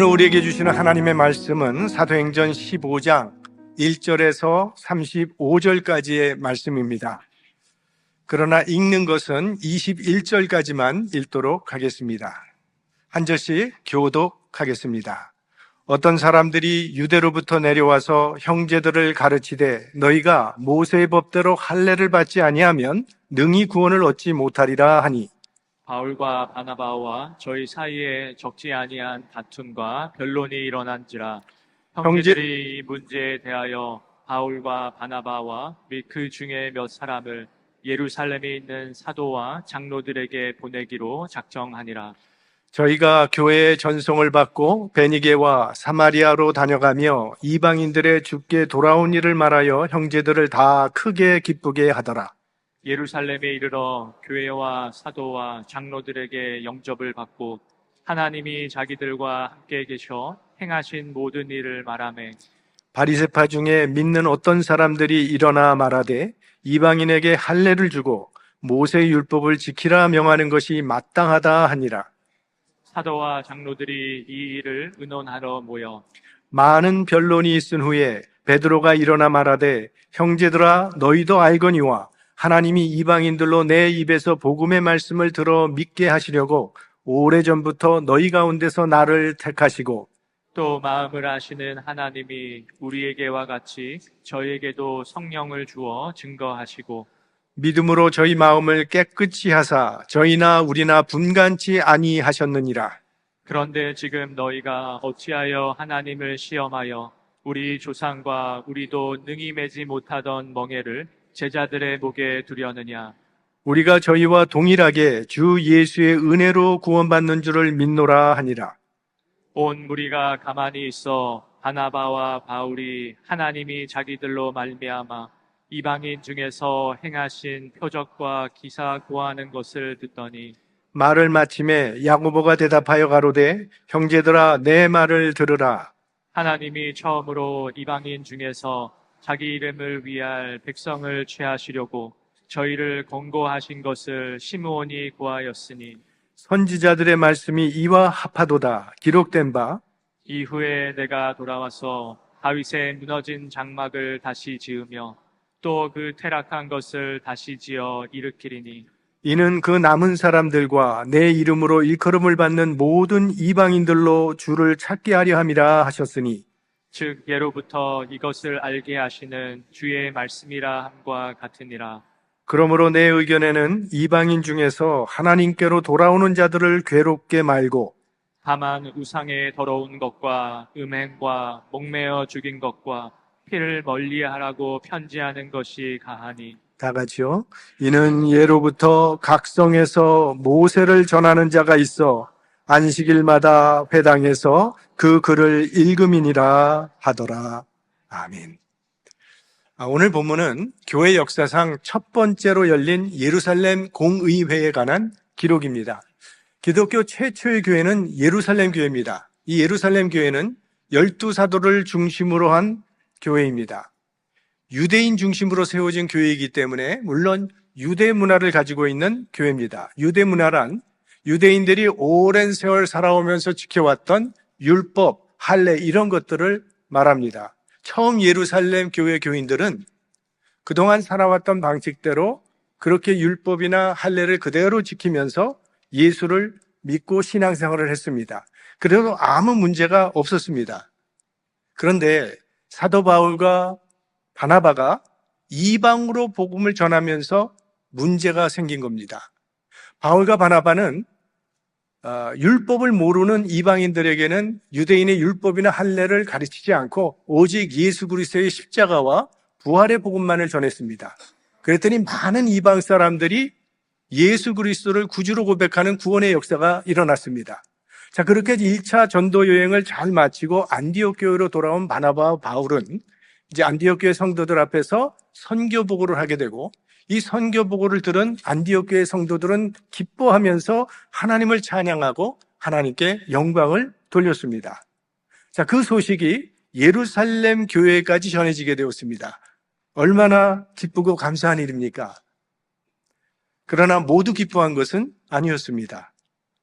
오늘 우리에게 주시는 하나님의 말씀은 사도행전 15장 1절에서 35절까지의 말씀입니다. 그러나 읽는 것은 21절까지만 읽도록 하겠습니다. 한 절씩 교독하겠습니다. 어떤 사람들이 유대로부터 내려와서 형제들을 가르치되 너희가 모세의 법대로 할례를 받지 아니하면 능히 구원을 얻지 못하리라 하니, 바울과 바나바와 저희 사이에 적지 아니한 다툼과 변론이 일어난지라. 형제들이 이 문제에 대하여 바울과 바나바와 및 그 중에 몇 사람을 예루살렘에 있는 사도와 장로들에게 보내기로 작정하니라. 저희가 교회의 전송을 받고 베니게와 사마리아로 다녀가며 이방인들의 주께 돌아온 일을 말하여 형제들을 다 크게 기쁘게 하더라. 예루살렘에 이르러 교회와 사도와 장로들에게 영접을 받고 하나님이 자기들과 함께 계셔 행하신 모든 일을 말하매, 바리새파 중에 믿는 어떤 사람들이 일어나 말하되 이방인에게 할례를 주고 모세의 율법을 지키라 명하는 것이 마땅하다 하니라. 사도와 장로들이 이 일을 의논하러 모여 많은 변론이 있은 후에 베드로가 일어나 말하되 형제들아 너희도 알거니와 하나님이 이방인들로 내 입에서 복음의 말씀을 들어 믿게 하시려고 오래전부터 너희 가운데서 나를 택하시고 또 마음을 아시는 하나님이 우리에게와 같이 저희에게도 성령을 주어 증거하시고 믿음으로 저희 마음을 깨끗이 하사 저희나 우리나 분간치 아니하셨느니라. 그런데 지금 너희가 어찌하여 하나님을 시험하여 우리 조상과 우리도 능히 매지 못하던 멍에를 제자들의 목에 두려느냐. 우리가 저희와 동일하게 주 예수의 은혜로 구원받는 줄을 믿노라 하니라. 온 무리가 가만히 있어 바나바와 바울이 하나님이 자기들로 말미암아 이방인 중에서 행하신 표적과 기사 고하는 것을 듣더니 말을 마침에 야고보가 대답하여 가로되 형제들아 내 말을 들으라. 하나님이 처음으로 이방인 중에서 자기 이름을 위할 백성을 취하시려고 저희를 권고하신 것을 시므온이 고하였으니 선지자들의 말씀이 이와 합하도다. 기록된 바 이후에 내가 돌아와서 다윗의 무너진 장막을 다시 지으며 또 그 퇴락한 것을 다시 지어 일으키리니 이는 그 남은 사람들과 내 이름으로 일컬음을 받는 모든 이방인들로 주를 찾게 하려 함이라 하셨으니, 즉 예로부터 이것을 알게 하시는 주의 말씀이라 함과 같으니라. 그러므로 내 의견에는 이방인 중에서 하나님께로 돌아오는 자들을 괴롭게 말고 다만 우상의 더러운 것과 음행과 목매어 죽인 것과 피를 멀리하라고 편지하는 것이 가하니 다 같이요. 이는 예로부터 각성에서 모세를 전하는 자가 있어 안식일마다 회당에서 그 글을 읽음이니라 하더라. 아멘. 오늘 본문은 교회 역사상 첫 번째로 열린 예루살렘 공의회에 관한 기록입니다. 기독교 최초의 교회는 예루살렘 교회입니다. 이 예루살렘 교회는 12사도를 중심으로 한 교회입니다. 유대인 중심으로 세워진 교회이기 때문에 물론 유대 문화를 가지고 있는 교회입니다. 유대 문화란 유대인들이 오랜 세월 살아오면서 지켜왔던 율법, 할례 이런 것들을 말합니다. 처음 예루살렘 교회 교인들은 그동안 살아왔던 방식대로 그렇게 율법이나 할례를 그대로 지키면서 예수를 믿고 신앙생활을 했습니다. 그래도 아무 문제가 없었습니다. 그런데 사도 바울과 바나바가 이방으로 복음을 전하면서 문제가 생긴 겁니다. 바울과 바나바는 율법을 모르는 이방인들에게는 유대인의 율법이나 할례를 가르치지 않고 오직 예수 그리스도의 십자가와 부활의 복음만을 전했습니다. 그랬더니 많은 이방 사람들이 예수 그리스도를 구주로 고백하는 구원의 역사가 일어났습니다. 자, 그렇게 1차 전도 여행을 잘 마치고 안디옥 교회로 돌아온 바나바와 바울은 이제 안디옥 교회 성도들 앞에서 선교 보고를 하게 되고 이 선교 보고를 들은 안디옥 교회 성도들은 기뻐하면서 하나님을 찬양하고 하나님께 영광을 돌렸습니다. 자, 그 소식이 예루살렘 교회까지 전해지게 되었습니다. 얼마나 기쁘고 감사한 일입니까? 그러나 모두 기뻐한 것은 아니었습니다.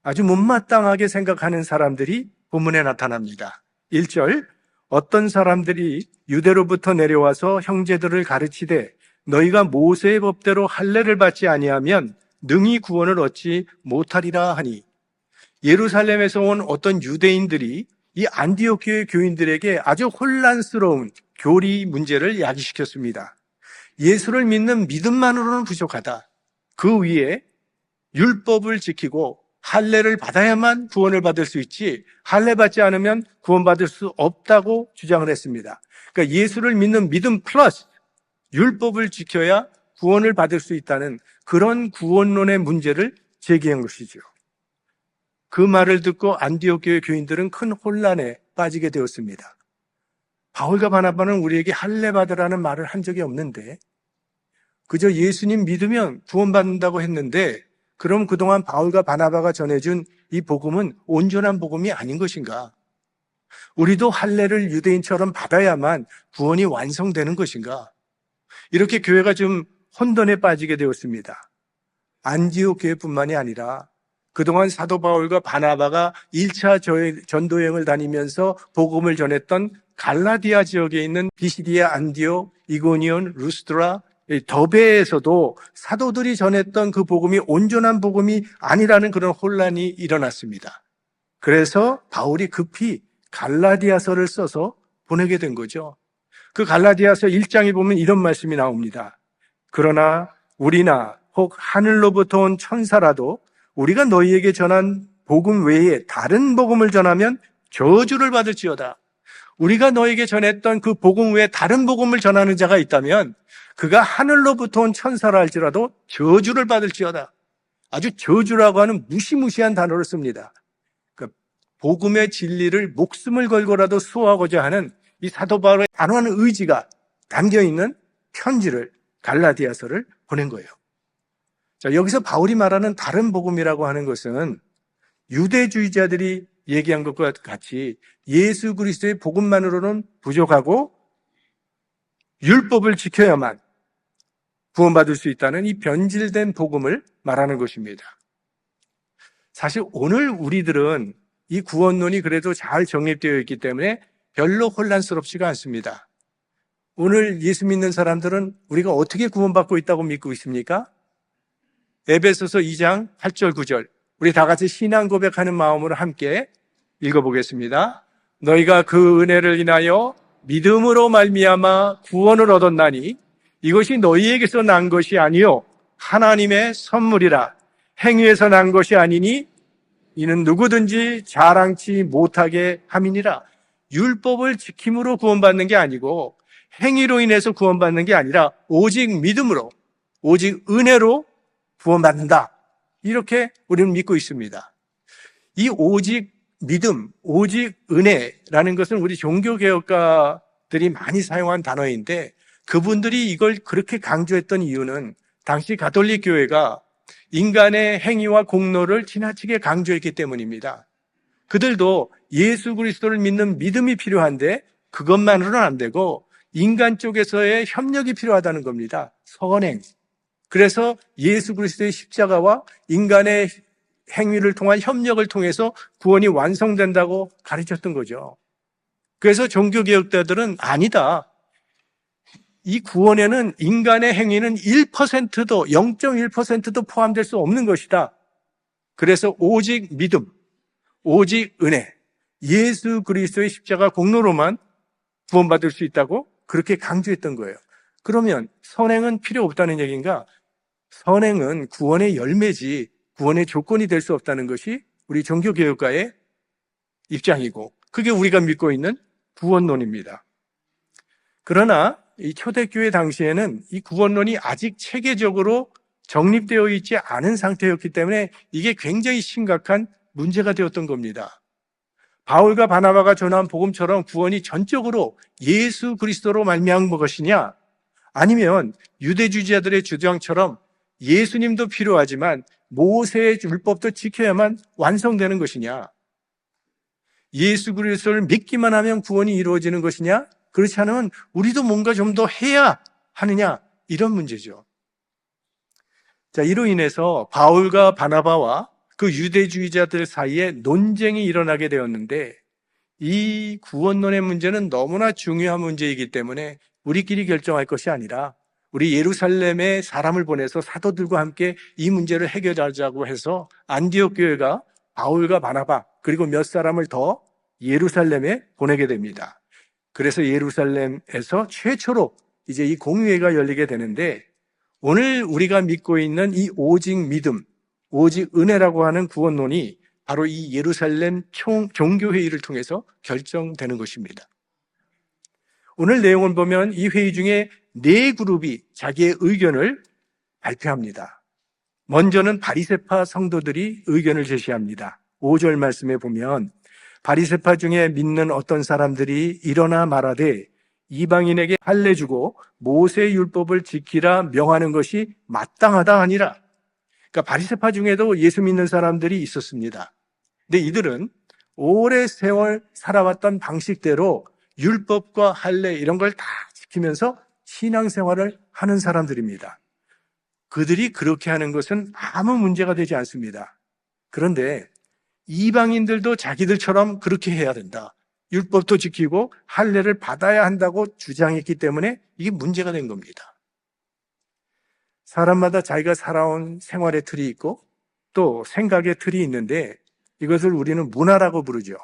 아주 못마땅하게 생각하는 사람들이 본문에 나타납니다. 1절, 어떤 사람들이 유대로부터 내려와서 형제들을 가르치되 너희가 모세의 법대로 할례를 받지 아니하면 능히 구원을 얻지 못하리라 하니, 예루살렘에서 온 어떤 유대인들이 이 안디옥 교회 교인들에게 아주 혼란스러운 교리 문제를 야기시켰습니다. 예수를 믿는 믿음만으로는 부족하다. 그 위에 율법을 지키고 할례를 받아야만 구원을 받을 수 있지, 할례 받지 않으면 구원받을 수 없다고 주장을 했습니다. 그러니까 예수를 믿는 믿음 플러스 율법을 지켜야 구원을 받을 수 있다는 그런 구원론의 문제를 제기한 것이죠. 그 말을 듣고 안디옥 교회 교인들은 큰 혼란에 빠지게 되었습니다. 바울과 바나바는 우리에게 할례 받으라는 말을 한 적이 없는데, 그저 예수님 믿으면 구원받는다고 했는데, 그럼 그동안 바울과 바나바가 전해준 이 복음은 온전한 복음이 아닌 것인가? 우리도 할례를 유대인처럼 받아야만 구원이 완성되는 것인가? 이렇게 교회가 좀 혼돈에 빠지게 되었습니다. 안디옥 교회뿐만이 아니라 그동안 사도 바울과 바나바가 1차 전도여행을 다니면서 복음을 전했던 갈라디아 지역에 있는 비시디아, 안디옥, 이고니온, 루스드라, 더베에서도 사도들이 전했던 그 복음이 온전한 복음이 아니라는 그런 혼란이 일어났습니다. 그래서 바울이 급히 갈라디아서를 써서 보내게 된 거죠. 그 갈라디아서 1장에 보면 이런 말씀이 나옵니다. 그러나 우리나 혹 하늘로부터 온 천사라도 우리가 너희에게 전한 복음 외에 다른 복음을 전하면 저주를 받을지어다. 우리가 너에게 전했던 그 복음 외에 다른 복음을 전하는 자가 있다면 그가 하늘로부터 온 천사라 할지라도 저주를 받을지어다. 아주 저주라고 하는 무시무시한 단어를 씁니다. 그러니까 복음의 진리를 목숨을 걸고라도 수호하고자 하는 이 사도 바울의 단호한 의지가 담겨있는 편지를, 갈라디아서를 보낸 거예요. 자, 여기서 바울이 말하는 다른 복음이라고 하는 것은 유대주의자들이 얘기한 것과 같이 예수 그리스도의 복음만으로는 부족하고 율법을 지켜야만 구원받을 수 있다는 이 변질된 복음을 말하는 것입니다. 사실 오늘 우리들은 이 구원론이 그래도 잘 정립되어 있기 때문에 별로 혼란스럽지가 않습니다. 오늘 예수 믿는 사람들은 우리가 어떻게 구원받고 있다고 믿고 있습니까? 에베소서 2장 8절 9절, 우리 다 같이 신앙 고백하는 마음으로 함께 읽어보겠습니다. 너희가 그 은혜를 인하여 믿음으로 말미암아 구원을 얻었나니 이것이 너희에게서 난 것이 아니요 하나님의 선물이라. 행위에서 난 것이 아니니 이는 누구든지 자랑치 못하게 함이니라. 율법을 지킴으로 구원받는 게 아니고 행위로 인해서 구원받는 게 아니라 오직 믿음으로, 오직 은혜로 구원받는다. 이렇게 우리는 믿고 있습니다. 이 오직 믿음, 오직 은혜라는 것은 우리 종교개혁가들이 많이 사용한 단어인데, 그분들이 이걸 그렇게 강조했던 이유는 당시 가톨릭 교회가 인간의 행위와 공로를 지나치게 강조했기 때문입니다. 그들도 예수 그리스도를 믿는 믿음이 필요한데 그것만으로는 안 되고 인간 쪽에서의 협력이 필요하다는 겁니다. 선행. 그래서 예수 그리스도의 십자가와 인간의 행위를 통한 협력을 통해서 구원이 완성된다고 가르쳤던 거죠. 그래서 종교개혁자들은 아니다. 이 구원에는 인간의 행위는 1%도, 0.1%도 포함될 수 없는 것이다. 그래서 오직 믿음, 오직 은혜, 예수 그리스도의 십자가 공로로만 구원받을 수 있다고 그렇게 강조했던 거예요. 그러면 선행은 필요 없다는 얘기인가? 선행은 구원의 열매지 구원의 조건이 될 수 없다는 것이 우리 종교개혁가의 입장이고, 그게 우리가 믿고 있는 구원론입니다. 그러나 이 초대교회 당시에는 이 구원론이 아직 체계적으로 정립되어 있지 않은 상태였기 때문에 이게 굉장히 심각한 문제가 되었던 겁니다. 바울과 바나바가 전한 복음처럼 구원이 전적으로 예수 그리스도로 말미암은 것이냐, 아니면 유대주의자들의 주장처럼 예수님도 필요하지만 모세의 율법도 지켜야만 완성되는 것이냐, 예수 그리스도를 믿기만 하면 구원이 이루어지는 것이냐, 그렇지 않으면 우리도 뭔가 좀 더 해야 하느냐, 이런 문제죠. 자, 이로 인해서 바울과 바나바와 그 유대주의자들 사이에 논쟁이 일어나게 되었는데 이 구원론의 문제는 너무나 중요한 문제이기 때문에 우리끼리 결정할 것이 아니라 우리 예루살렘에 사람을 보내서 사도들과 함께 이 문제를 해결하자고 해서 안디옥 교회가 바울과 바나바 그리고 몇 사람을 더 예루살렘에 보내게 됩니다. 그래서 예루살렘에서 최초로 이제 이 공의회가 열리게 되는데 오늘 우리가 믿고 있는 이 오직 믿음, 오직 은혜라고 하는 구원론이 바로 이 예루살렘 종교회의를 통해서 결정되는 것입니다. 오늘 내용을 보면 이 회의 중에 네 그룹이 자기의 의견을 발표합니다. 먼저는 바리새파 성도들이 의견을 제시합니다. 5절 말씀에 보면 바리새파 중에 믿는 어떤 사람들이 일어나 말하되 이방인에게 할례 주고 모세 율법을 지키라 명하는 것이 마땅하다 하니라. 그러니까 바리새파 중에도 예수 믿는 사람들이 있었습니다. 근데 이들은 오래 세월 살아왔던 방식대로 율법과 할례 이런 걸 다 지키면서 신앙생활을 하는 사람들입니다. 그들이 그렇게 하는 것은 아무 문제가 되지 않습니다. 그런데 이방인들도 자기들처럼 그렇게 해야 된다. 율법도 지키고 할례를 받아야 한다고 주장했기 때문에 이게 문제가 된 겁니다. 사람마다 자기가 살아온 생활의 틀이 있고 또 생각의 틀이 있는데 이것을 우리는 문화라고 부르죠.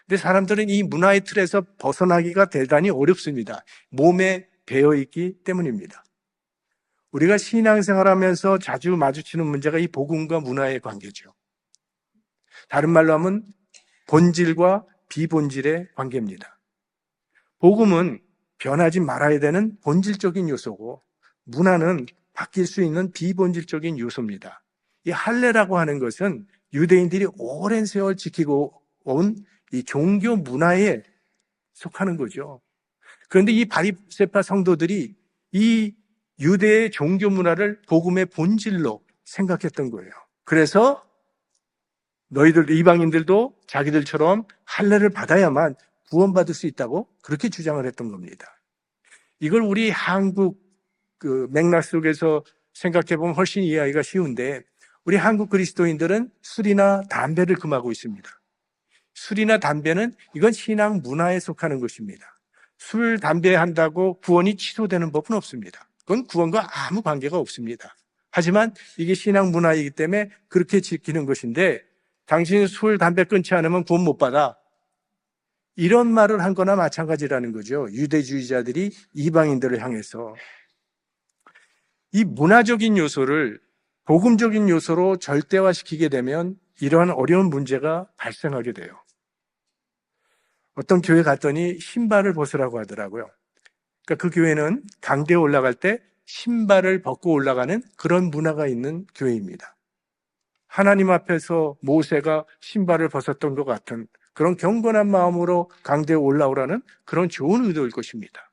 근데 사람들은 이 문화의 틀에서 벗어나기가 대단히 어렵습니다. 몸에 배어있기 때문입니다. 우리가 신앙생활하면서 자주 마주치는 문제가 이 복음과 문화의 관계죠. 다른 말로 하면 본질과 비본질의 관계입니다. 복음은 변하지 말아야 되는 본질적인 요소고 문화는 바뀔 수 있는 비본질적인 요소입니다. 이 할례라고 하는 것은 유대인들이 오랜 세월 지키고 온 이 종교 문화에 속하는 거죠. 그런데 이 바리새파 성도들이 이 유대의 종교 문화를 복음의 본질로 생각했던 거예요. 그래서 너희들 이방인들도 자기들처럼 할례를 받아야만 구원받을 수 있다고 그렇게 주장을 했던 겁니다. 이걸 우리 한국 맥락 속에서 생각해 보면 훨씬 이해하기가 쉬운데 우리 한국 그리스도인들은 술이나 담배를 금하고 있습니다. 술이나 담배는 이건 신앙 문화에 속하는 것입니다. 술, 담배 한다고 구원이 취소되는 법은 없습니다. 그건 구원과 아무 관계가 없습니다. 하지만 이게 신앙 문화이기 때문에 그렇게 지키는 것인데 당신이 술, 담배 끊지 않으면 구원 못 받아. 이런 말을 한 거나 마찬가지라는 거죠. 유대주의자들이 이방인들을 향해서. 이 문화적인 요소를 복음적인 요소로 절대화시키게 되면 이러한 어려운 문제가 발생하게 돼요. 어떤 교회 갔더니 신발을 벗으라고 하더라고요. 그러니까 그 교회는 강대에 올라갈 때 신발을 벗고 올라가는 그런 문화가 있는 교회입니다. 하나님 앞에서 모세가 신발을 벗었던 것 같은 그런 경건한 마음으로 강대에 올라오라는 그런 좋은 의도일 것입니다.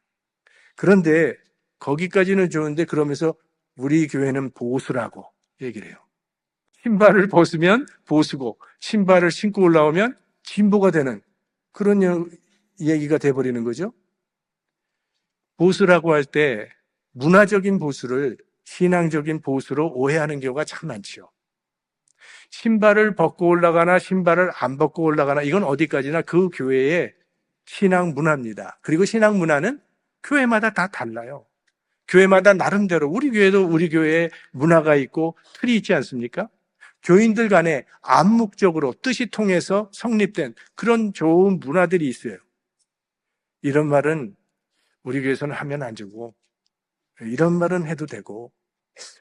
그런데 거기까지는 좋은데 그러면서 우리 교회는 보수라고 얘기를 해요. 신발을 벗으면 보수고 신발을 신고 올라오면 진보가 되는 그런 얘기가 돼버리는 거죠. 보수라고 할 때 문화적인 보수를 신앙적인 보수로 오해하는 경우가 참 많죠. 신발을 벗고 올라가나 신발을 안 벗고 올라가나 이건 어디까지나 그 교회의 신앙 문화입니다. 그리고 신앙 문화는 교회마다 다 달라요. 교회마다 나름대로 우리 교회도 우리 교회에 문화가 있고 틀이 있지 않습니까? 교인들 간에 암묵적으로 뜻이 통해서 성립된 그런 좋은 문화들이 있어요. 이런 말은 우리 교회에서는 하면 안 되고 이런 말은 해도 되고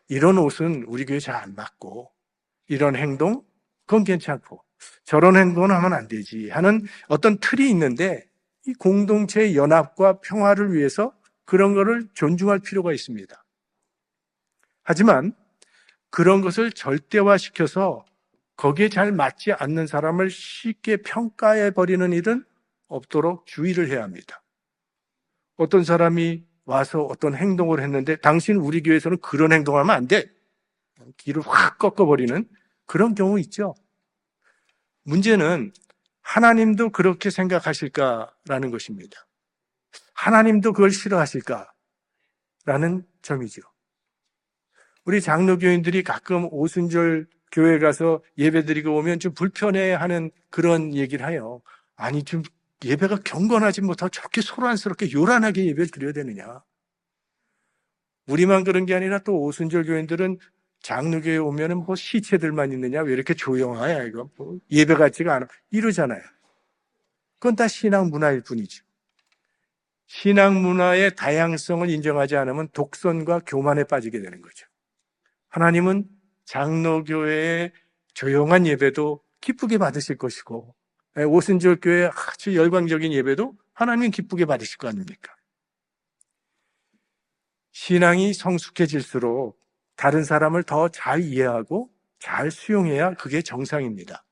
이런 옷은 우리 교회 잘 안 맞고 이런 행동 그건 괜찮고 저런 행동은 하면 안 되지 하는 어떤 틀이 있는데 이 공동체의 연합과 평화를 위해서 그런 거를 존중할 필요가 있습니다. 하지만 그런 것을 절대화시켜서 거기에 잘 맞지 않는 사람을 쉽게 평가해 버리는 일은 없도록 주의를 해야 합니다. 어떤 사람이 와서 어떤 행동을 했는데 당신 우리 교회에서는 그런 행동하면 안 돼. 길을 확 꺾어버리는 그런 경우 있죠. 문제는 하나님도 그렇게 생각하실까라는 것입니다. 하나님도 그걸 싫어하실까라는 점이죠. 우리 장로교인들이 가끔 오순절 교회 가서 예배 드리고 오면 좀 불편해하는 그런 얘기를 해요. 아니, 좀 예배가 경건하지 못하고 저렇게 소란스럽게 요란하게 예배를 드려야 되느냐. 우리만 그런 게 아니라 또 오순절 교인들은 장로교회 오면은 뭐 시체들만 있느냐, 왜 이렇게 조용하냐, 이거. 뭐 예배 같지가 않아. 이러잖아요. 그건 다 신앙 문화일 뿐이죠. 신앙 문화의 다양성을 인정하지 않으면 독선과 교만에 빠지게 되는 거죠. 하나님은 장로교회의 조용한 예배도 기쁘게 받으실 것이고, 오순절 교회의 아주 열광적인 예배도 하나님은 기쁘게 받으실 거 아닙니까? 신앙이 성숙해질수록 다른 사람을 더 잘 이해하고 잘 수용해야 그게 정상입니다.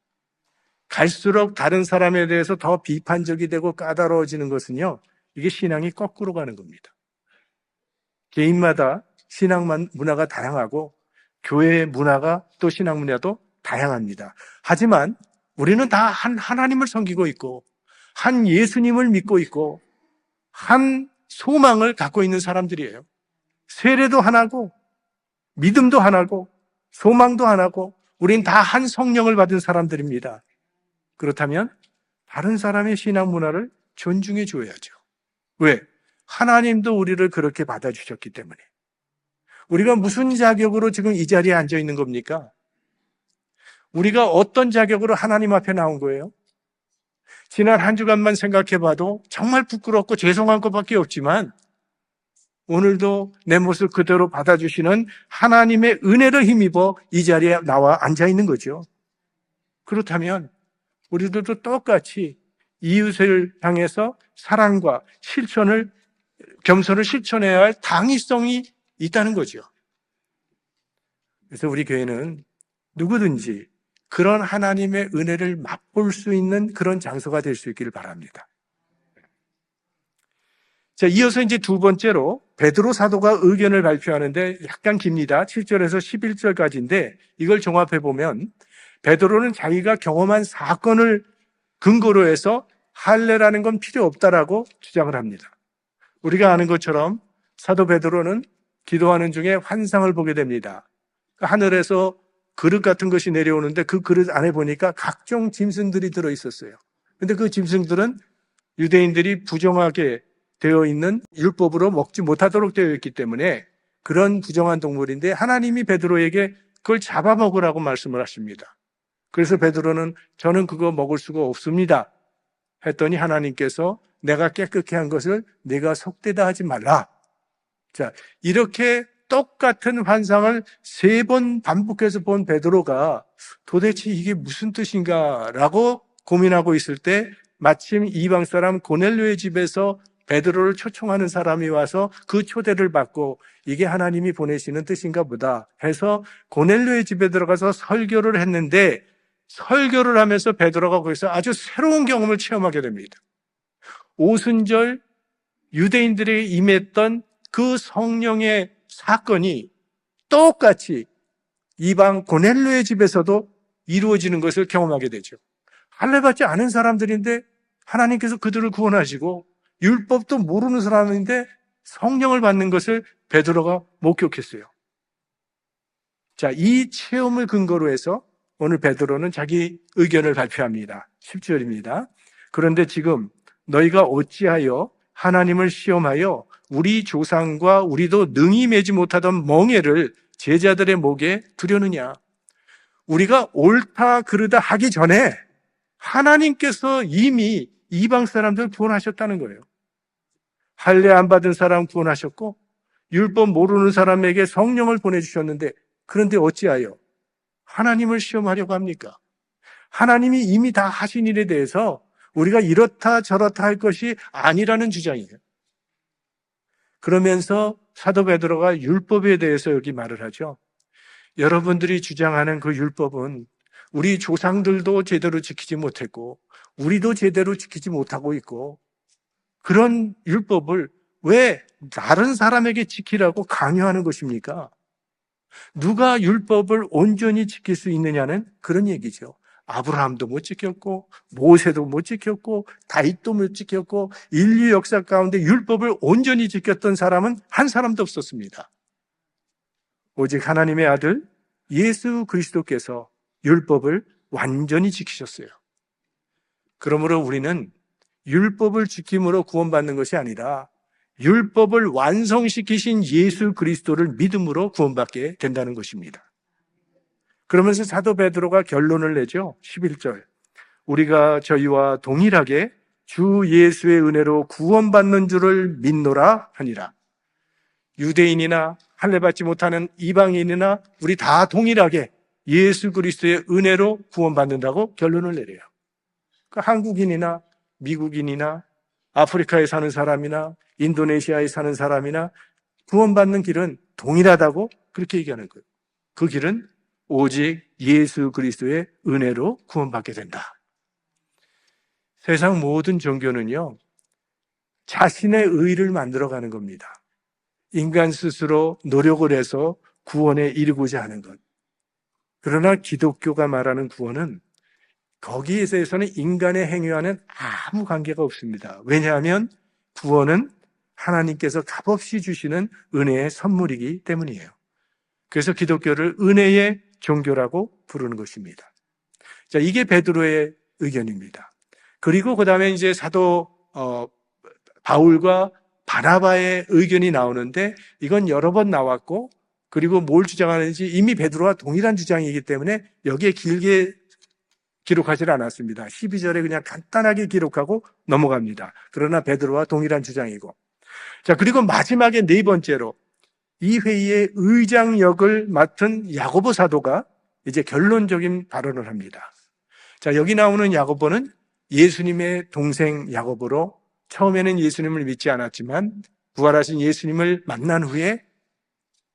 갈수록 다른 사람에 대해서 더 비판적이 되고 까다로워지는 것은요, 이게 신앙이 거꾸로 가는 겁니다. 개인마다 신앙 문화가 다양하고 교회의 문화가 또 신앙 문화도 다양합니다. 하지만 우리는 다 한 하나님을 섬기고 있고 한 예수님을 믿고 있고 한 소망을 갖고 있는 사람들이에요. 세례도 하나고 믿음도 하나고 소망도 하나고 우린 다 한 성령을 받은 사람들입니다. 그렇다면 다른 사람의 신앙 문화를 존중해 줘야죠. 왜? 하나님도 우리를 그렇게 받아주셨기 때문에. 우리가 무슨 자격으로 지금 이 자리에 앉아 있는 겁니까? 우리가 어떤 자격으로 하나님 앞에 나온 거예요? 지난 한 주간만 생각해 봐도 정말 부끄럽고 죄송한 것밖에 없지만 오늘도 내 모습 그대로 받아주시는 하나님의 은혜를 힘입어 이 자리에 나와 앉아 있는 거죠. 그렇다면 우리들도 똑같이 이웃을 향해서 사랑과 겸손을 실천해야 할 당위성이 있다는 거죠. 그래서 우리 교회는 누구든지 그런 하나님의 은혜를 맛볼 수 있는 그런 장소가 될 수 있기를 바랍니다. 자, 이어서 이제 두 번째로 베드로 사도가 의견을 발표하는데 약간 깁니다. 7절에서 11절까지인데 이걸 종합해 보면 베드로는 자기가 경험한 사건을 근거로 해서 할례라는 건 필요 없다라고 주장을 합니다. 우리가 아는 것처럼 사도 베드로는 기도하는 중에 환상을 보게 됩니다. 하늘에서 그릇 같은 것이 내려오는데 그 그릇 안에 보니까 각종 짐승들이 들어있었어요. 근데 그 짐승들은 유대인들이 부정하게 되어 있는 율법으로 먹지 못하도록 되어 있기 때문에 그런 부정한 동물인데 하나님이 베드로에게 그걸 잡아먹으라고 말씀을 하십니다. 그래서 베드로는 저는 그거 먹을 수가 없습니다 했더니 하나님께서 내가 깨끗게 한 것을 네가 속되다 하지 말라. 자, 이렇게 똑같은 환상을 3번 반복해서 본 베드로가 도대체 이게 무슨 뜻인가라고 고민하고 있을 때 마침 이방 사람 고넬료의 집에서 베드로를 초청하는 사람이 와서 그 초대를 받고 이게 하나님이 보내시는 뜻인가 보다 해서 고넬료의 집에 들어가서 설교를 했는데 설교를 하면서 베드로가 거기서 아주 새로운 경험을 체험하게 됩니다. 오순절 유대인들에게 임했던 그 성령의 사건이 똑같이 이방 고넬료의 집에서도 이루어지는 것을 경험하게 되죠. 할례받지 않은 사람들인데 하나님께서 그들을 구원하시고 율법도 모르는 사람인데 성령을 받는 것을 베드로가 목격했어요. 자, 이 체험을 근거로 해서 오늘 베드로는 자기 의견을 발표합니다. 10절입니다. 그런데 지금 너희가 어찌하여 하나님을 시험하여 우리 조상과 우리도 능히 매지 못하던 멍에를 제자들의 목에 두려느냐. 우리가 옳다 그르다 하기 전에 하나님께서 이미 이방 사람들 구원하셨다는 거예요. 할례 안 받은 사람 구원하셨고 율법 모르는 사람에게 성령을 보내주셨는데 그런데 어찌하여 하나님을 시험하려고 합니까? 하나님이 이미 다 하신 일에 대해서 우리가 이렇다 저렇다 할 것이 아니라는 주장이에요. 그러면서 사도 베드로가 율법에 대해서 여기 말을 하죠. 여러분들이 주장하는 그 율법은 우리 조상들도 제대로 지키지 못했고 우리도 제대로 지키지 못하고 있고 그런 율법을 왜 다른 사람에게 지키라고 강요하는 것입니까? 누가 율법을 온전히 지킬 수 있느냐는 그런 얘기죠. 아브라함도 못 지켰고 모세도 못 지켰고 다윗도 못 지켰고 인류 역사 가운데 율법을 온전히 지켰던 사람은 한 사람도 없었습니다. 오직 하나님의 아들 예수 그리스도께서 율법을 완전히 지키셨어요. 그러므로 우리는 율법을 지킴으로 구원받는 것이 아니라 율법을 완성시키신 예수 그리스도를 믿음으로 구원받게 된다는 것입니다. 그러면서 사도 베드로가 결론을 내죠. 11절. 우리가 저희와 동일하게 주 예수의 은혜로 구원받는 줄을 믿노라 하니라. 유대인이나 할례받지 못하는 이방인이나 우리 다 동일하게 예수 그리스도의 은혜로 구원받는다고 결론을 내려요. 그러니까 한국인이나 미국인이나 아프리카에 사는 사람이나 인도네시아에 사는 사람이나 구원받는 길은 동일하다고 그렇게 얘기하는 거예요. 그 길은 오직 예수 그리스도의 은혜로 구원받게 된다. 세상 모든 종교는요, 자신의 의를 만들어가는 겁니다. 인간 스스로 노력을 해서 구원에 이르고자 하는 것. 그러나 기독교가 말하는 구원은 거기에 대해서는 인간의 행위와는 아무 관계가 없습니다. 왜냐하면 구원은 하나님께서 값없이 주시는 은혜의 선물이기 때문이에요. 그래서 기독교를 은혜의 종교라고 부르는 것입니다. 자, 이게 베드로의 의견입니다. 그리고 그 다음에 이제 사도 바울과 바나바의 의견이 나오는데 이건 여러 번 나왔고 그리고 뭘 주장하는지 이미 베드로와 동일한 주장이기 때문에 여기에 길게 기록하지 않았습니다. 12절에 그냥 간단하게 기록하고 넘어갑니다. 그러나 베드로와 동일한 주장이고. 자, 그리고 마지막에 네 번째로 이 회의의 의장 역을 맡은 야고보 사도가 이제 결론적인 발언을 합니다. 자, 여기 나오는 야고보는 예수님의 동생 야고보로 처음에는 예수님을 믿지 않았지만 부활하신 예수님을 만난 후에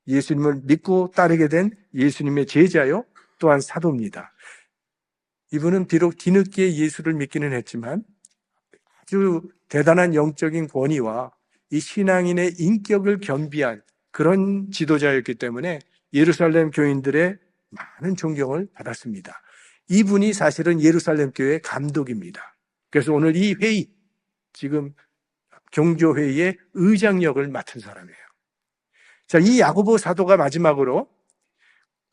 예수님을 믿고 따르게 된 예수님의 제자요, 또한 사도입니다. 이분은 비록 뒤늦게 예수를 믿기는 했지만 아주 대단한 영적인 권위와 이 신앙인의 인격을 겸비한 그런 지도자였기 때문에 예루살렘 교인들의 많은 존경을 받았습니다. 이분이 사실은 예루살렘 교회의 감독입니다. 그래서 오늘 이 회의, 지금 경조회의의 의장 역을 맡은 사람이에요. 자, 이 야고보 사도가 마지막으로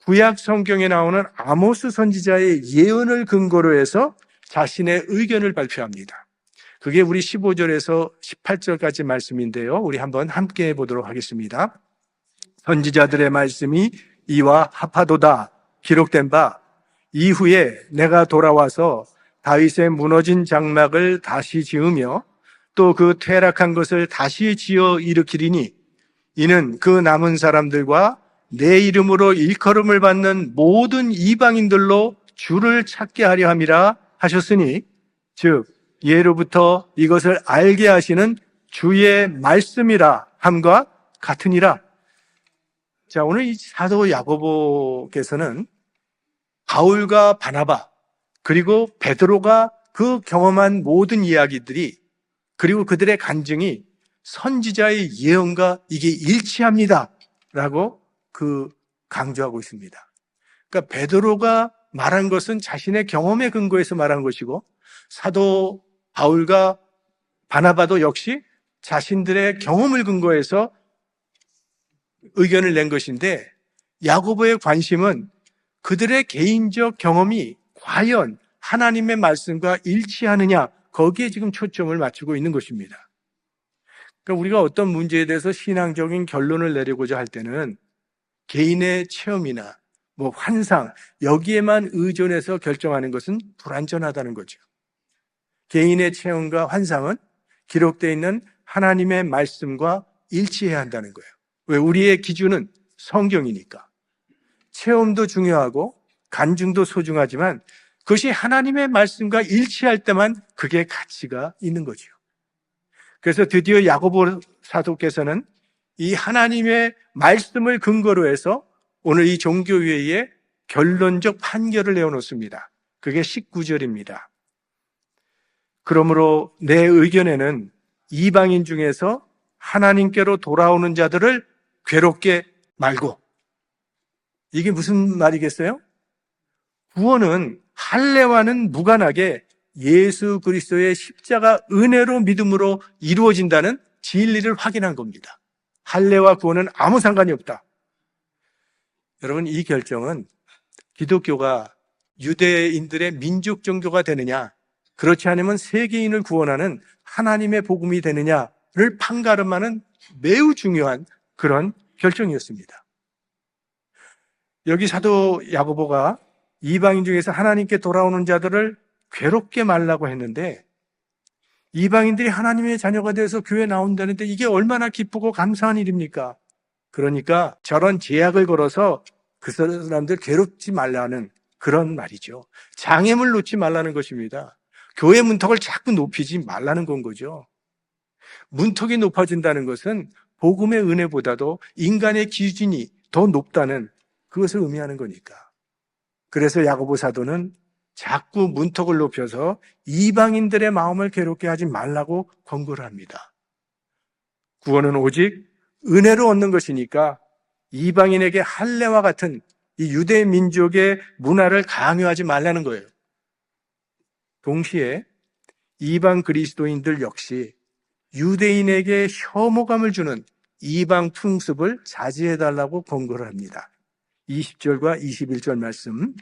구약 성경에 나오는 아모스 선지자의 예언을 근거로 해서 자신의 의견을 발표합니다. 그게 우리 15절에서 18절까지 말씀인데요. 우리 한번 함께 해보도록 하겠습니다. 선지자들의 말씀이 이와 합하도다 기록된 바 이후에 내가 돌아와서 다윗의 무너진 장막을 다시 지으며 또 그 퇴락한 것을 다시 지어 일으키리니 이는 그 남은 사람들과 내 이름으로 일컬음을 받는 모든 이방인들로 주를 찾게 하려 함이라 하셨으니 즉 예로부터 이것을 알게 하시는 주의 말씀이라 함과 같으니라. 자, 오늘 이 사도 야고보께서는 바울과 바나바 그리고 베드로가 그 경험한 모든 이야기들이 그리고 그들의 간증이 선지자의 예언과 이게 일치합니다 라고 강조하고 있습니다. 그러니까 베드로가 말한 것은 자신의 경험에 근거해서 말한 것이고 사도 바울과 바나바도 역시 자신들의 경험을 근거해서 의견을 낸 것인데 야고보의 관심은 그들의 개인적 경험이 과연 하나님의 말씀과 일치하느냐 거기에 지금 초점을 맞추고 있는 것입니다. 그러니까 우리가 어떤 문제에 대해서 신앙적인 결론을 내리고자 할 때는 개인의 체험이나 환상 여기에만 의존해서 결정하는 것은 불완전하다는 거죠. 개인의 체험과 환상은 기록되어 있는 하나님의 말씀과 일치해야 한다는 거예요. 왜? 우리의 기준은 성경이니까. 체험도 중요하고 간증도 소중하지만 그것이 하나님의 말씀과 일치할 때만 그게 가치가 있는 거죠. 그래서 드디어 야고보 사도께서는 이 하나님의 말씀을 근거로 해서 오늘 이 종교회의에 결론적 판결을 내어놓습니다. 그게 19절입니다. 그러므로 내 의견에는 이방인 중에서 하나님께로 돌아오는 자들을 괴롭게 말고, 이게 무슨 말이겠어요? 구원은 할례와는 무관하게 예수 그리스도의 십자가 은혜로 믿음으로 이루어진다는 진리를 확인한 겁니다. 할례와 구원은 아무 상관이 없다. 여러분, 이 결정은 기독교가 유대인들의 민족 종교가 되느냐, 그렇지 않으면 세계인을 구원하는 하나님의 복음이 되느냐를 판가름하는 매우 중요한 그런 결정이었습니다. 여기 사도 야고보가 이방인 중에서 하나님께 돌아오는 자들을 괴롭게 말라고 했는데, 이방인들이 하나님의 자녀가 되어서 교회에 나온다는데 이게 얼마나 기쁘고 감사한 일입니까? 그러니까 저런 제약을 걸어서 그 사람들 괴롭지 말라는 그런 말이죠. 장애물 놓지 말라는 것입니다. 교회 문턱을 자꾸 높이지 말라는 건 거죠. 문턱이 높아진다는 것은 복음의 은혜보다도 인간의 기준이 더 높다는 그것을 의미하는 거니까. 그래서 야고보 사도는 자꾸 문턱을 높여서 이방인들의 마음을 괴롭게 하지 말라고 권고를 합니다. 구원은 오직 은혜로 얻는 것이니까 이방인에게 할례와 같은 이 유대 민족의 문화를 강요하지 말라는 거예요. 동시에 이방 그리스도인들 역시 유대인에게 혐오감을 주는 이방 풍습을 자제해달라고 권고를 합니다. 20절과 21절 말씀.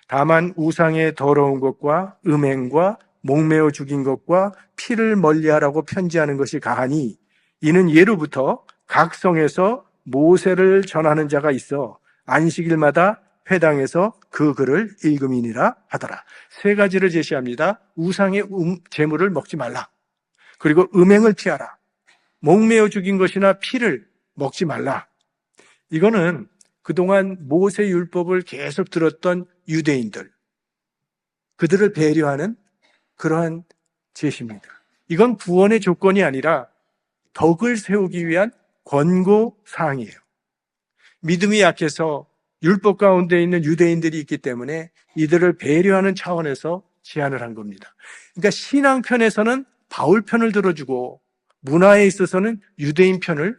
다만 우상의 더러운 것과 음행과 목매어 죽인 것과 피를 멀리하라고 편지하는 것이 가하니 이는 예로부터 각 성에서 모세를 전하는 자가 있어 안식일마다 회당에서 그 글을 읽음이니라 하더라. 세 가지를 제시합니다. 우상의 제물을 먹지 말라. 그리고 음행을 피하라. 목매어 죽인 것이나 피를 먹지 말라. 이거는 그동안 모세 율법을 계속 들었던 유대인들, 그들을 배려하는 그러한 제시입니다. 이건 구원의 조건이 아니라 덕을 세우기 위한 권고 사항이에요. 믿음이 약해서 율법 가운데 있는 유대인들이 있기 때문에 이들을 배려하는 차원에서 제안을 한 겁니다. 그러니까 신앙 편에서는 바울 편을 들어주고 문화에 있어서는 유대인 편을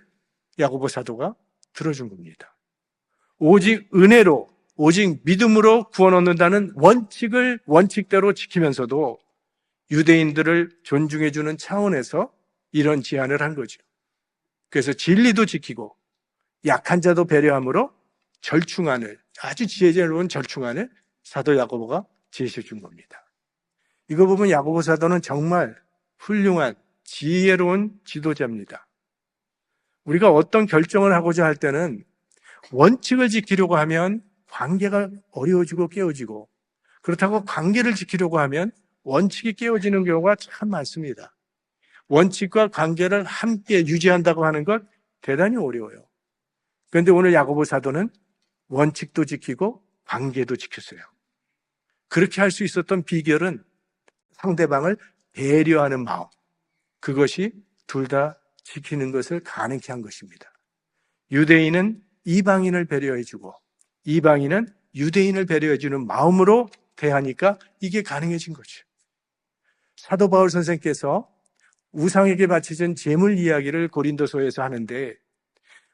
야고보 사도가 들어준 겁니다. 오직 은혜로, 오직 믿음으로 구원 얻는다는 원칙을 원칙대로 지키면서도 유대인들을 존중해주는 차원에서 이런 제안을 한 거죠. 그래서 진리도 지키고 약한 자도 배려함으로 절충안을, 아주 지혜로운 절충안을 사도 야고보가 제시해 준 겁니다. 이거 보면 야고보 사도는 정말 훌륭한 지혜로운 지도자입니다. 우리가 어떤 결정을 하고자 할 때는 원칙을 지키려고 하면 관계가 어려워지고 깨어지고, 그렇다고 관계를 지키려고 하면 원칙이 깨어지는 경우가 참 많습니다. 원칙과 관계를 함께 유지한다고 하는 것 대단히 어려워요. 그런데 오늘 야고보 사도는 원칙도 지키고 관계도 지켰어요. 그렇게 할 수 있었던 비결은 상대방을 배려하는 마음, 그것이 둘 다 지키는 것을 가능케 한 것입니다. 유대인은 이방인을 배려해주고 이방인은 유대인을 배려해주는 마음으로 대하니까 이게 가능해진 거죠. 사도 바울 선생께서 우상에게 바쳐진 제물 이야기를 고린도서에서 하는데,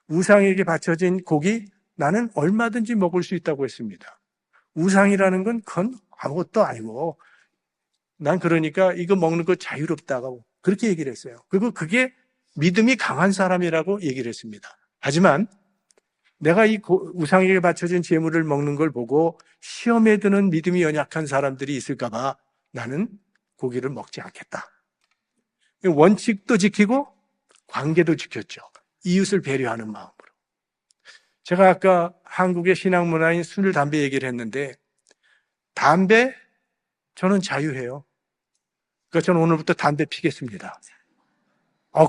우상에게 바쳐진 고기 나는 얼마든지 먹을 수 있다고 했습니다. 우상이라는 건 그건 아무것도 아니고 난 그러니까 이거 먹는 거 자유롭다고 그렇게 얘기를 했어요. 그리고 그게 믿음이 강한 사람이라고 얘기를 했습니다. 하지만 내가 이 우상에게 바쳐진 제물을 먹는 걸 보고 시험에 드는 믿음이 연약한 사람들이 있을까 봐 나는 고기를 먹지 않겠다. 원칙도 지키고 관계도 지켰죠. 이웃을 배려하는 마음으로. 제가 아까 한국의 신앙 문화인 술, 담배 얘기를 했는데, 담배 저는 자유해요. 그러니까 저는 오늘부터 담배 피겠습니다.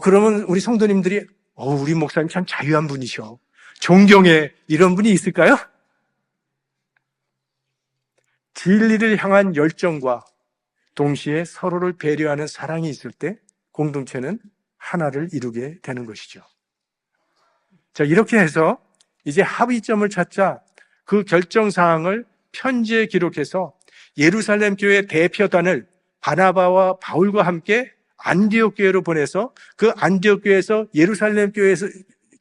그러면 우리 성도님들이 우리 목사님 참 자유한 분이셔, 존경해, 이런 분이 있을까요? 진리를 향한 열정과 동시에 서로를 배려하는 사랑이 있을 때 공동체는 하나를 이루게 되는 것이죠. 자, 이렇게 해서 이제 합의점을 찾자 그 결정사항을 편지에 기록해서 예루살렘 교회 대표단을 바나바와 바울과 함께 안디옥 교회로 보내서 그 안디옥 교회에서 예루살렘 교회에서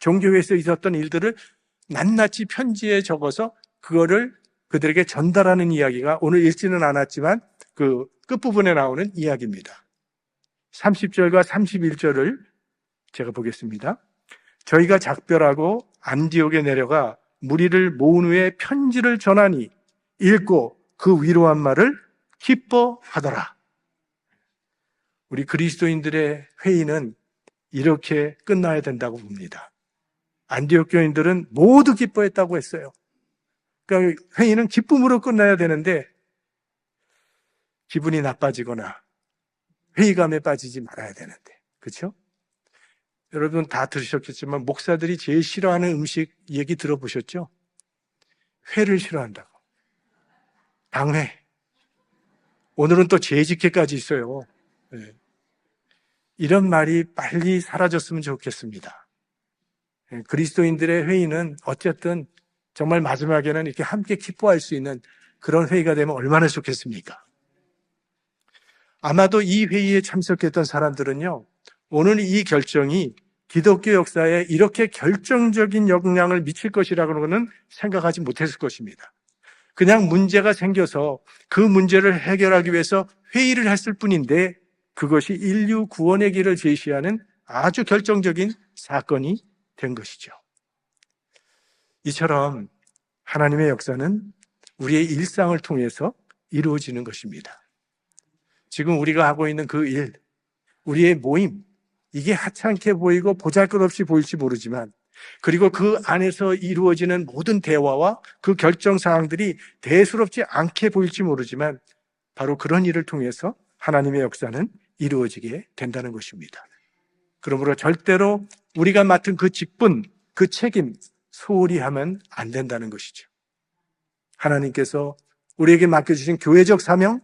종교회에서 있었던 일들을 낱낱이 편지에 적어서 그거를 그들에게 전달하는 이야기가 오늘 읽지는 않았지만 그 끝부분에 나오는 이야기입니다. 30절과 31절을 제가 보겠습니다. 저희가 작별하고 안디옥에 내려가 무리를 모은 후에 편지를 전하니 읽고 그 위로한 말을 기뻐하더라. 우리 그리스도인들의 회의는 이렇게 끝나야 된다고 봅니다. 안디옥 교인들은 모두 기뻐했다고 했어요. 그러니까 회의는 기쁨으로 끝나야 되는데 기분이 나빠지거나 회의감에 빠지지 말아야 되는데, 그렇죠? 여러분 다 들으셨겠지만 목사들이 제일 싫어하는 음식 얘기 들어보셨죠? 회를 싫어한다고. 당회. 오늘은 또 재직회까지 있어요. 네. 이런 말이 빨리 사라졌으면 좋겠습니다. 네. 그리스도인들의 회의는 어쨌든 정말 마지막에는 이렇게 함께 기뻐할 수 있는 그런 회의가 되면 얼마나 좋겠습니까? 아마도 이 회의에 참석했던 사람들은요, 오늘 이 결정이 기독교 역사에 이렇게 결정적인 영향을 미칠 것이라고는 생각하지 못했을 것입니다. 그냥 문제가 생겨서 그 문제를 해결하기 위해서 회의를 했을 뿐인데 그것이 인류 구원의 길을 제시하는 아주 결정적인 사건이 된 것이죠. 이처럼 하나님의 역사는 우리의 일상을 통해서 이루어지는 것입니다. 지금 우리가 하고 있는 그 일, 우리의 모임, 이게 하찮게 보이고 보잘것없이 보일지 모르지만, 그리고 그 안에서 이루어지는 모든 대화와 그 결정 사항들이 대수롭지 않게 보일지 모르지만 바로 그런 일을 통해서 하나님의 역사는 이루어지게 된다는 것입니다. 그러므로 절대로 우리가 맡은 그 직분, 그 책임 소홀히 하면 안 된다는 것이죠. 하나님께서 우리에게 맡겨주신 교회적 사명,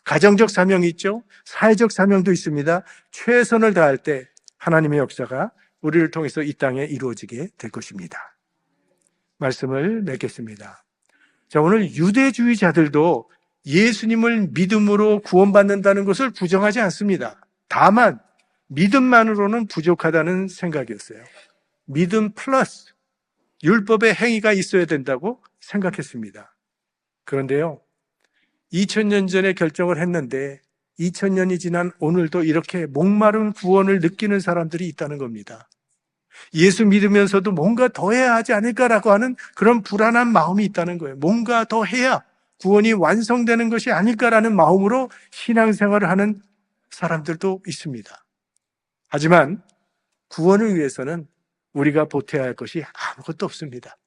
가정적 사명이 있죠. 사회적 사명도 있습니다. 최선을 다할 때 하나님의 역사가 우리를 통해서 이 땅에 이루어지게 될 것입니다. 말씀을 맺겠습니다. 자, 오늘 유대주의자들도 예수님을 믿음으로 구원받는다는 것을 부정하지 않습니다. 다만 믿음만으로는 부족하다는 생각이었어요. 믿음 플러스 율법의 행위가 있어야 된다고 생각했습니다. 그런데요, 2000년 전에 결정을 했는데 2000년이 지난 오늘도 이렇게 목마른 구원을 느끼는 사람들이 있다는 겁니다. 예수 믿으면서도 뭔가 더 해야 하지 않을까라고 하는 그런 불안한 마음이 있다는 거예요. 뭔가 더 해야 구원이 완성되는 것이 아닐까라는 마음으로 신앙생활을 하는 사람들도 있습니다. 하지만 구원을 위해서는 우리가 보태야 할 것이 아무것도 없습니다.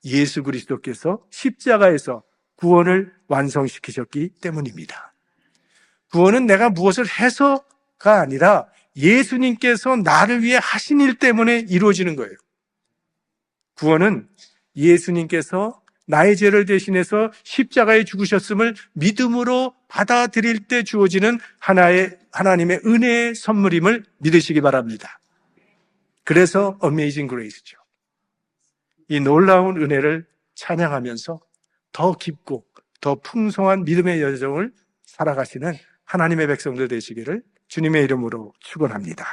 예수 그리스도께서 십자가에서 구원을 완성시키셨기 때문입니다. 구원은 내가 무엇을 해서가 아니라 예수님께서 나를 위해 하신 일 때문에 이루어지는 거예요. 구원은 예수님께서 나의 죄를 대신해서 십자가에 죽으셨음을 믿음으로 받아들일 때 주어지는 하나님의 은혜의 선물임을 믿으시기 바랍니다. 그래서 Amazing Grace죠. 이 놀라운 은혜를 찬양하면서 더 깊고 더 풍성한 믿음의 여정을 살아가시는 하나님의 백성들 되시기를 주님의 이름으로 축원합니다.